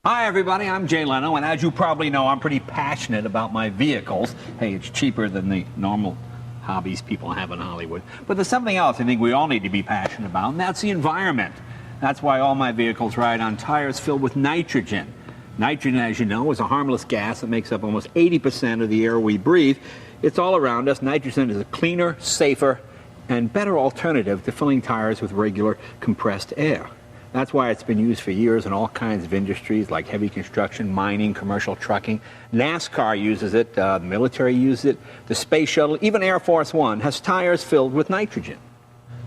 Hi everybody, I'm Jay Leno, and as you probably know, I'm pretty passionate about my vehicles. Hey, it's cheaper than the normal hobbies people have in Hollywood. But there's something else I think we all need to be passionate about, and that's the environment. That's why all my vehicles ride on tires filled with nitrogen. Nitrogen, as you know, is a harmless gas that makes up almost 80% of the air we breathe. It's all around us. Nitrogen is a cleaner, safer, and better alternative to filling tires with regular compressed air. That's why it's been used for years in all kinds of industries like heavy construction, mining, commercial trucking. NASCAR uses it, the military uses it, the space shuttle, even Air Force One has tires filled with nitrogen.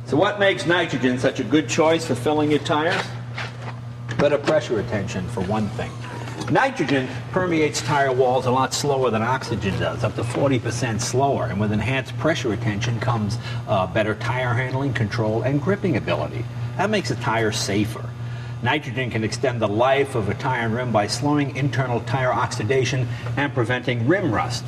So what makes nitrogen such a good choice for filling your tires? Better pressure retention, for one thing. Nitrogen permeates tire walls a lot slower than oxygen does, up to 40% slower. And with enhanced pressure retention comes better tire handling, control, and gripping ability. That makes a tire safer. Nitrogen can extend the life of a tire and rim by slowing internal tire oxidation and preventing rim rust.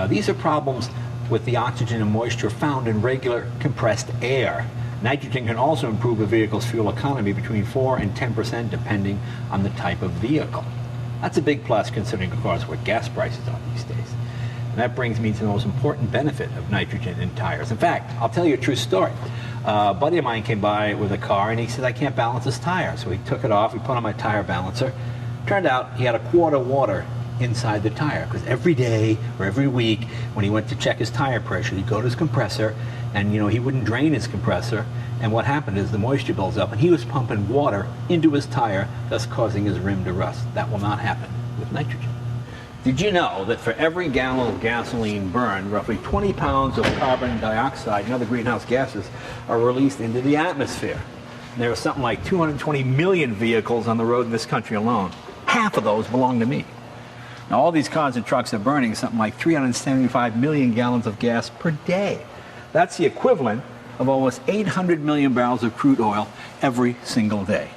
These are problems with the oxygen and moisture found in regular compressed air. Nitrogen can also improve a vehicle's fuel economy between 4 and 10% depending on the type of vehicle. That's a big plus considering, of course, what gas prices are these days. And that brings me to the most important benefit of nitrogen in tires. In fact, I'll tell you a true story. A buddy of mine came by with a car and he said, I can't balance this tire. So he took it off, he put on my tire balancer. Turned out he had a quart of water inside the tire because every day or every week when he went to check his tire pressure, he'd go to his compressor and he wouldn't drain his compressor. And what happened is the moisture builds up and he was pumping water into his tire, thus causing his rim to rust. That will not happen with nitrogen. Did you know that for every gallon of gasoline burned, roughly 20 pounds of carbon dioxide and other greenhouse gases are released into the atmosphere? And there are something like 220 million vehicles on the road in this country alone. Half of those belong to me. Now, all these cars and trucks are burning something like 375 million gallons of gas per day. That's the equivalent of almost 800 million barrels of crude oil every single day.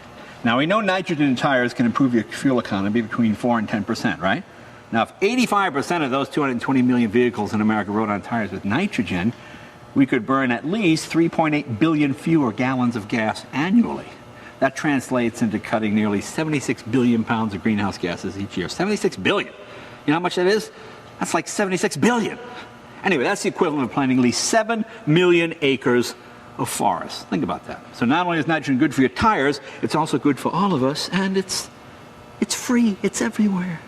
Now, we know nitrogen in tires can improve your fuel economy between 4 and 10%, right? Now, if 85% of those 220 million vehicles in America rode on tires with nitrogen, we could burn at least 3.8 billion fewer gallons of gas annually. That translates into cutting nearly 76 billion pounds of greenhouse gases each year. 76 billion. You know how much that is? That's like 76 billion. Anyway, that's the equivalent of planting at least 7 million acres of forest. Think about that. So not only is nitrogen good for your tires, it's also good for all of us, and it's free. It's everywhere.